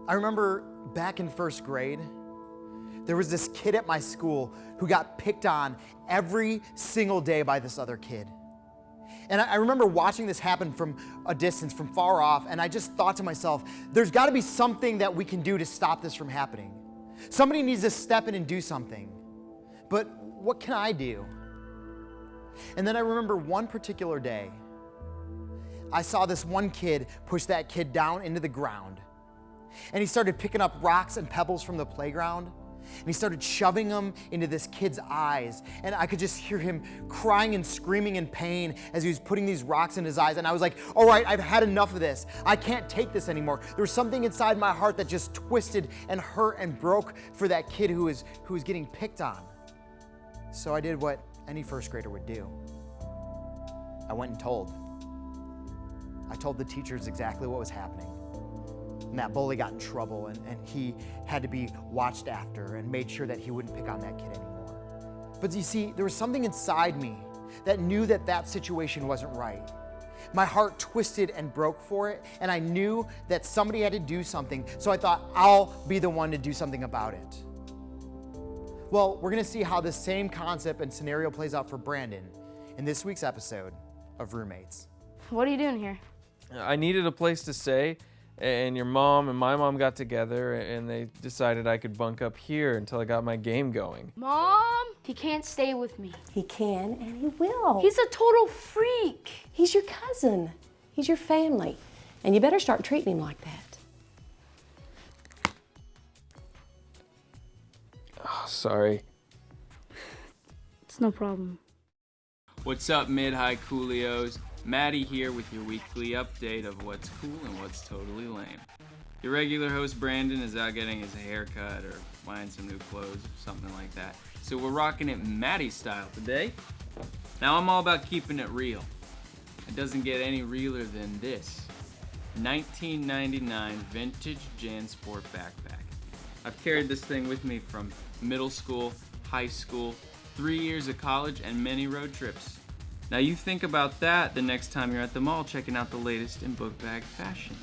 I remember back in first grade, there was this kid at my school who got picked on every single day by this other kid. And I remember watching this happen from a distance, from far off, and I just thought to myself, there's got to be something that we can do to stop this from happening. Somebody needs to step in and do something. But what can I do? And then I remember one particular day, I saw this one kid push that kid down into the ground. And he started picking up rocks and pebbles from the playground. And he started shoving them into this kid's eyes. And I could just hear him crying and screaming in pain as he was putting these rocks in his eyes. And I was like, all right, I've had enough of this. I can't take this anymore. There was something inside my heart that just twisted and hurt and broke for that kid who was getting picked on. So I did what any first grader would do. I went and told. I told the teachers exactly what was happening. And that bully got in trouble, and he had to be watched after and made sure that he wouldn't pick on that kid anymore. But you see, there was something inside me that knew that that situation wasn't right. My heart twisted and broke for it, and I knew that somebody had to do something, so I thought, I'll be the one to do something about it. Well, we're gonna see how this same concept and scenario plays out for Brandon in this week's episode of Roommates. What are you doing here? I needed a place to stay, and your mom and my mom got together, and they decided I could bunk up here until I got my game going. Mom, he can't stay with me. He can and he will. He's a total freak. He's your cousin. He's your family. And you better start treating him like that. Oh, sorry. It's no problem. What's up, mid-high coolios? Matty here with your weekly update of what's cool and what's totally lame. Your regular host Brandon is out getting his hair cut or buying some new clothes or something like that. So we're rocking it Matty style today. Now I'm all about keeping it real. It doesn't get any realer than this. 1999 vintage JanSport backpack. I've carried this thing with me from middle school, high school, 3 years of college, and many road trips. Now you think about that the next time you're at the mall checking out the latest in book bag fashion.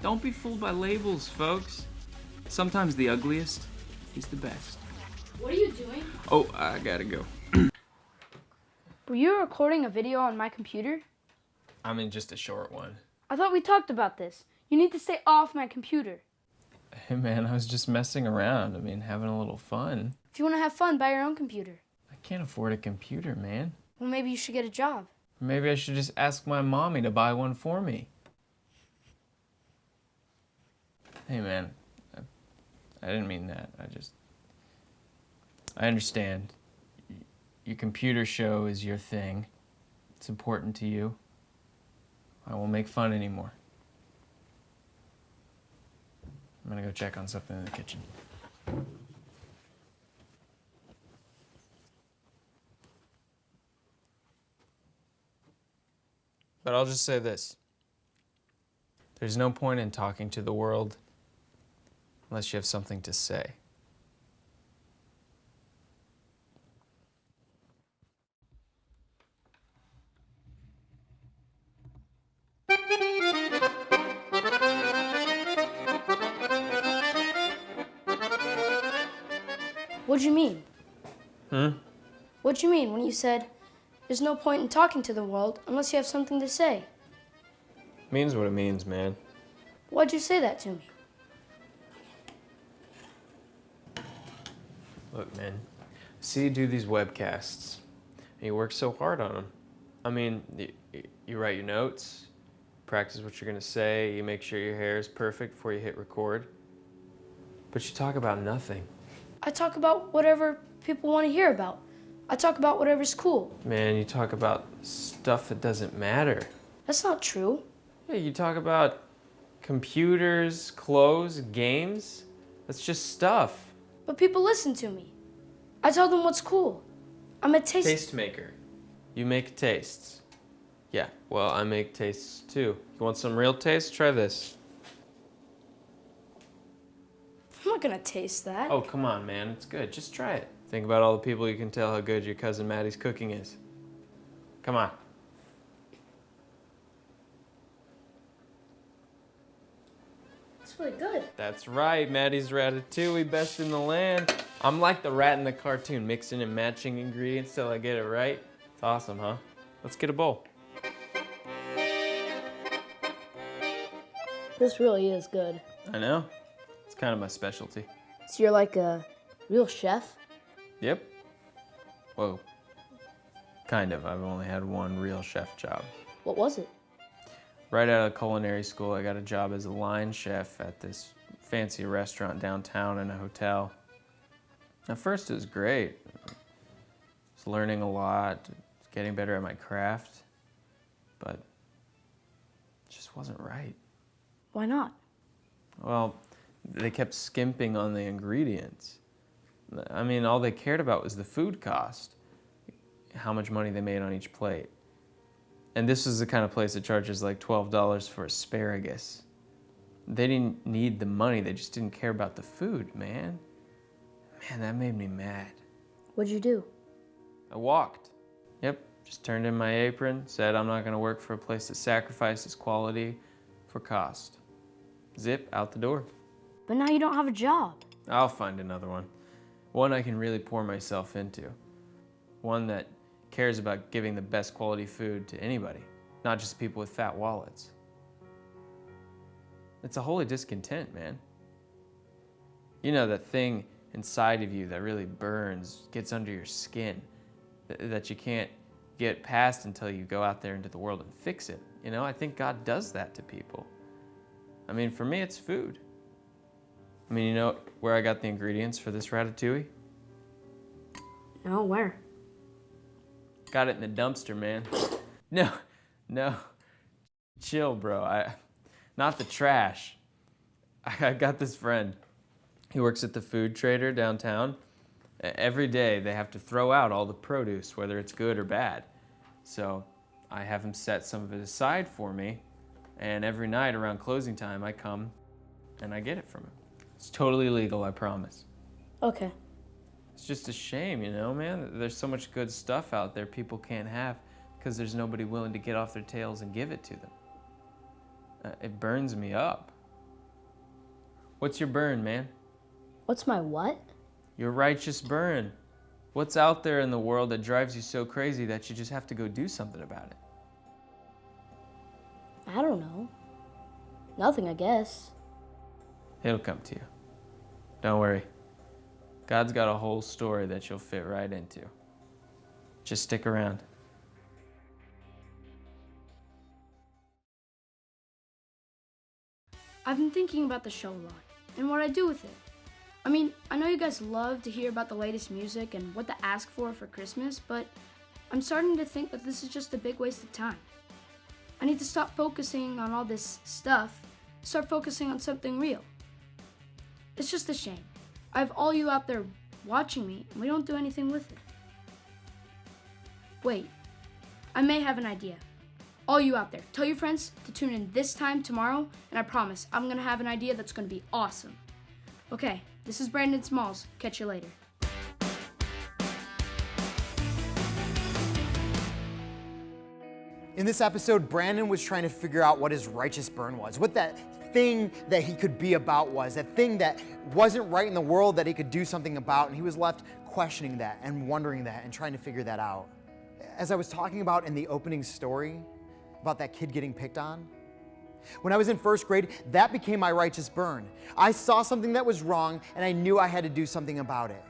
Don't be fooled by labels, folks. Sometimes the ugliest is the best. What are you doing? Oh, I gotta go. Were you recording a video on my computer? I mean, just a short one. I thought we talked about this. You need to stay off my computer. Hey man, I was just messing around. I mean, having a little fun. If you want to have fun, buy your own computer. I can't afford a computer, man. Well, maybe you should get a job. Maybe I should just ask my mommy to buy one for me. Hey man, I didn't mean that. I understand. Your computer show is your thing. It's important to you. I won't make fun anymore. I'm gonna go check on something in the kitchen. But I'll just say this. There's no point in talking to the world unless you have something to say. What'd you mean? What'd you mean when you said, there's no point in talking to the world unless you have something to say? Means what it means, man. Why'd you say that to me? Look, man, I see you do these webcasts, and you work so hard on them. I mean, you write your notes, practice what you're gonna say, you make sure your hair is perfect before you hit record, but you talk about nothing. I talk about whatever people want to hear about. I talk about whatever's cool. Man, you talk about stuff that doesn't matter. That's not true. Yeah, you talk about computers, clothes, games. That's just stuff. But people listen to me. I tell them what's cool. I'm a Taste maker. You make tastes. Yeah, well, I make tastes too. You want some real taste? Try this. I'm not gonna taste that. Oh, come on, man. It's good. Just try it. Think about all the people you can tell how good your cousin Matty's cooking is. Come on. It's really good. That's right, Matty's Ratatouille, best in the land. I'm like the rat in the cartoon, mixing and matching ingredients till I get it right. It's awesome, huh? Let's get a bowl. This really is good. I know. It's kind of my specialty. So you're like a real chef? Yep. Whoa. Kind of. I've only had one real chef job. What was it? Right out of culinary school, I got a job as a line chef at this fancy restaurant downtown in a hotel. At first it was great. I was learning a lot, getting better at my craft, but it just wasn't right. Why not? Well, they kept skimping on the ingredients. I mean, all they cared about was the food cost, how much money they made on each plate. And this is the kind of place that charges like $12 for asparagus. They didn't need the money, they just didn't care about the food, man. Man, that made me mad. What'd you do? I walked. Yep, just turned in my apron, said I'm not gonna work for a place that sacrifices quality for cost. Zip, out the door. But now you don't have a job. I'll find another one. One I can really pour myself into. One that cares about giving the best quality food to anybody, not just people with fat wallets. It's a holy discontent, man. You know, that thing inside of you that really burns, gets under your skin, that you can't get past until you go out there into the world and fix it. You know, I think God does that to people. I mean, for me, it's food. I mean, you know where I got the ingredients for this ratatouille? No, where? Got it in the dumpster, man. No. Chill, bro. Not the trash. I got this friend. He works at the food trader downtown. Every day they have to throw out all the produce, whether it's good or bad. So I have him set some of it aside for me, and every night around closing time I come and I get it from him. It's totally legal, I promise. Okay. It's just a shame, you know, man. There's so much good stuff out there people can't have because there's nobody willing to get off their tails and give it to them. It burns me up. What's your burn, man? What's my what? Your righteous burn. What's out there in the world that drives you so crazy that you just have to go do something about it? I don't know. Nothing, I guess. It'll come to you. Don't worry. God's got a whole story that you'll fit right into. Just stick around. I've been thinking about the show a lot and what I do with it. I mean, I know you guys love to hear about the latest music and what to ask for Christmas, but I'm starting to think that this is just a big waste of time. I need to stop focusing on all this stuff, start focusing on something real. It's just a shame. I have all you out there watching me, and we don't do anything with it. Wait, I may have an idea. All you out there, tell your friends to tune in this time tomorrow, and I promise I'm gonna have an idea that's gonna be awesome. Okay, this is Brandon Smalls. Catch you later. In this episode, Brandon was trying to figure out what his righteous burn was, what that thing that he could be about was, that thing that wasn't right in the world that he could do something about, and he was left questioning that and wondering that and trying to figure that out. As I was talking about in the opening story about that kid getting picked on, when I was in first grade, that became my righteous burn. I saw something that was wrong and I knew I had to do something about it.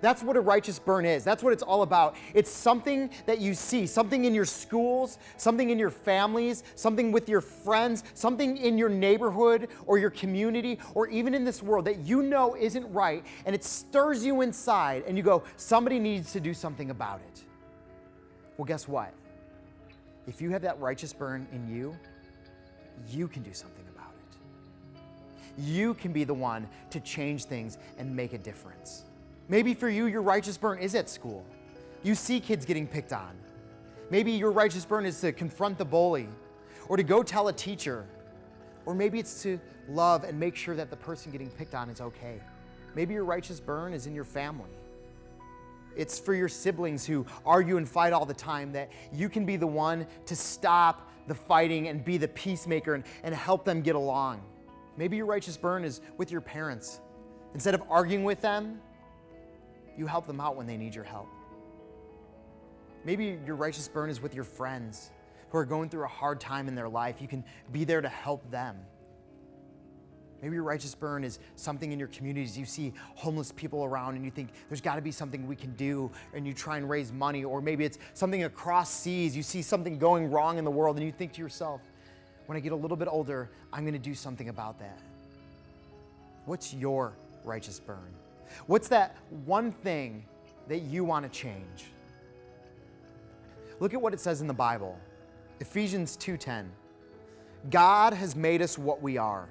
That's what a righteous burn is. That's what it's all about. It's something that you see, something in your schools, something in your families, something with your friends, something in your neighborhood or your community, or even in this world that you know isn't right, and it stirs you inside, and you go, somebody needs to do something about it. Well, guess what? If you have that righteous burn in you, you can do something about it. You can be the one to change things and make a difference. Maybe for you, your righteous burn is at school. You see kids getting picked on. Maybe your righteous burn is to confront the bully, or to go tell a teacher, or maybe it's to love and make sure that the person getting picked on is okay. Maybe your righteous burn is in your family. It's for your siblings who argue and fight all the time, that you can be the one to stop the fighting and be the peacemaker and help them get along. Maybe your righteous burn is with your parents. Instead of arguing with them, you help them out when they need your help. Maybe your righteous burn is with your friends who are going through a hard time in their life. You can be there to help them. Maybe your righteous burn is something in your communities. You see homeless people around and you think there's got to be something we can do, and you try and raise money. Or maybe it's something across seas. You see something going wrong in the world and you think to yourself, when I get a little bit older, I'm going to do something about that. What's your righteous burn? What's that one thing that you want to change? Look at what it says in the Bible. Ephesians 2:10. God has made us what we are.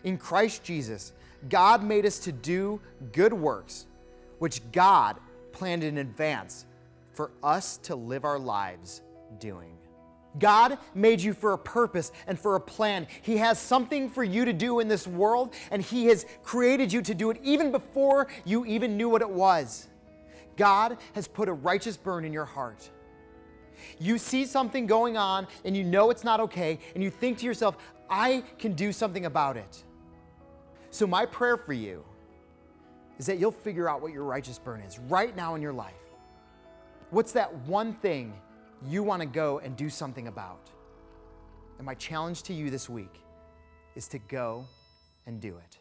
In Christ Jesus, God made us to do good works, which God planned in advance for us to live our lives doing. God made you for a purpose and for a plan. He has something for you to do in this world, and He has created you to do it even before you even knew what it was. God has put a righteous burn in your heart. You see something going on and you know it's not okay, and you think to yourself, I can do something about it. So my prayer for you is that you'll figure out what your righteous burn is right now in your life. What's that one thing you want to go and do something about? And my challenge to you this week is to go and do it.